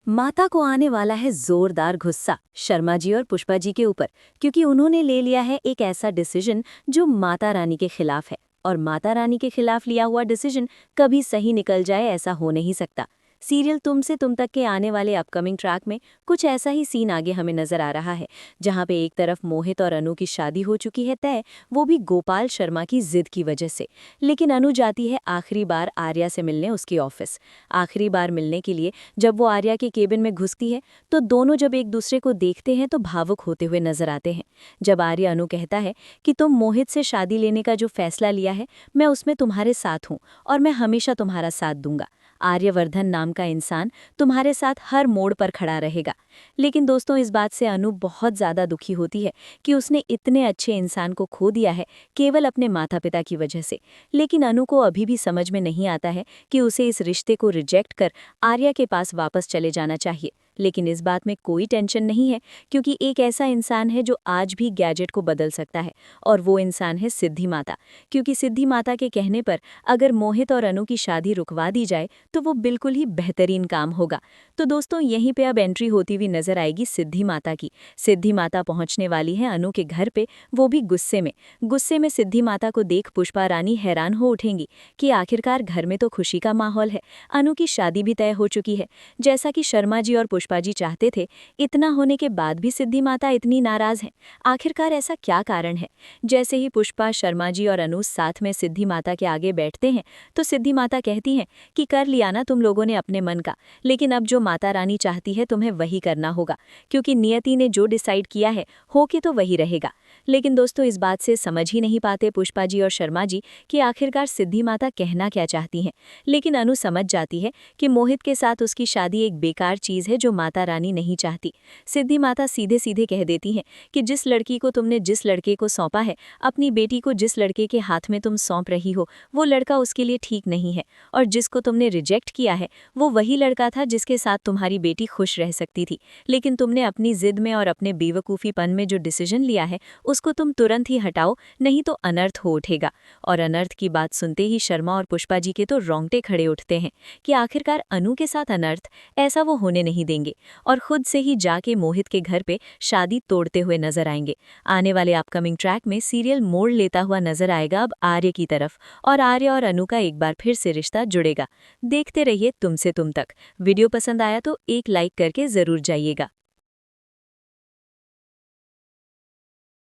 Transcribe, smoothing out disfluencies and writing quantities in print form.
माता को आने वाला है जोरदार गुस्सा शर्मा जी और पुष्पा जी के ऊपर, क्योंकि उन्होंने ले लिया है एक ऐसा डिसीजन जो माता रानी के खिलाफ है। और माता रानी के खिलाफ लिया हुआ डिसीजन कभी सही निकल जाए ऐसा हो नहीं सकता। सीरियल तुम से तुम तक के आने वाले अपकमिंग ट्रैक में कुछ ऐसा ही सीन आगे हमें नजर आ रहा है, जहां पे एक तरफ मोहित और अनु की शादी हो चुकी है तय, वो भी गोपाल शर्मा की जिद की वजह से। लेकिन अनु जाती है आखिरी बार आर्या से मिलने उसकी ऑफिस। आखिरी बार मिलने के लिए जब वो आर्या के केबिन में घुसती है तो दोनों जब एक दूसरे को देखते हैं तो भावुक होते हुए नजर आते हैं। जब आर्या अनु कहता है कि तुम मोहित से शादी लेने का जो फैसला लिया है, मैं उसमें तुम्हारे साथ हूं और मैं हमेशा तुम्हारा साथ दूंगा। आर्यवर्धन नाम का इंसान तुम्हारे साथ हर मोड़ पर खड़ा रहेगा। लेकिन दोस्तों, इस बात से अनु बहुत ज्यादा दुखी होती है कि उसने इतने अच्छे इंसान को खो दिया है केवल अपने माता पिता की वजह से। लेकिन अनु को अभी भी समझ में नहीं आता है कि उसे इस रिश्ते को रिजेक्ट कर आर्या के पास वापस चले जाना चाहिए। लेकिन इस बात में कोई टेंशन नहीं है, क्योंकि एक ऐसा इंसान है जो आज भी गैजेट को बदल सकता है, और वो इंसान है सिद्धि माता। क्योंकि सिद्धि माता के कहने पर अगर मोहित और अनु की शादी रुकवा दी जाए तो वो बिल्कुल ही बेहतरीन काम होगा। तो दोस्तों, यहीं पे अब एंट्री होती हुई नजर आएगी सिद्धि माता की। सिद्धि माता पहुंचने वाली है अनु के घर पे, वो भी गुस्से में। गुस्से में सिद्धि माता को देख पुष्पा रानी हैरान हो उठेंगी कि आखिरकार घर में तो खुशी का माहौल है, अनु की शादी भी तय हो चुकी है, जैसा कि शर्मा जी और पुष्पा जी चाहते थे। इतना होने के बाद भी सिद्धि माता इतनी नाराज हैं। आखिरकार ऐसा क्या कारण है? जैसे ही पुष्पा, शर्मा जी और अनु साथ में सिद्धि माता के आगे बैठते हैं तो सिद्धि माता कहती हैं कि कर लिया ना तुम लोगों ने अपने मन का, लेकिन अब जो माता रानी चाहती है तुम्हें वही करना होगा, क्योंकि नियति ने जो डिसाइड किया है हो के तो वही रहेगा। लेकिन दोस्तों, इस बात से समझ ही नहीं पाते पुष्पा जी और शर्मा जी कि आखिरकार सिद्धि माता कहना क्या चाहती हैं। लेकिन अनु समझ जाती है कि मोहित के साथ उसकी शादी एक बेकार चीज है जो माता रानी नहीं चाहती। सिद्धि माता सीधे सीधे कह देती हैं कि जिस लड़की को तुमने जिस लड़के को सौंपा है, अपनी बेटी को जिस लड़के के हाथ में तुम सौंप रही हो, वो लड़का उसके लिए ठीक नहीं है। और जिसको तुमने रिजेक्ट किया है वो वही लड़का था जिसके साथ तुम्हारी बेटी खुश रह सकती थी। लेकिन तुमने अपनी जिद में और अपने बेवकूफ़ीपन में जो डिसीजन लिया है उसको तुम तुरंत ही हटाओ, नहीं तो अनर्थ हो उठेगा। और अनर्थ की बात सुनते ही शर्मा और पुष्पा जी के तो रोंगटे खड़े उठते हैं कि आखिरकार अनु के साथ अनर्थ, ऐसा वो होने नहीं देंगे, और खुद से ही जाके मोहित के घर पे शादी तोड़ते हुए नजर आएंगे। आने वाले अपकमिंग ट्रैक में सीरियल मोड़ लेता हुआ नजर आएगा अब आर्य की तरफ, और आर्य और अनु का एक बार फिर से रिश्ता जुड़ेगा। देखते रहिए तुमसे तुम तक। वीडियो पसंद आया तो एक लाइक करके जरूर जाइएगा।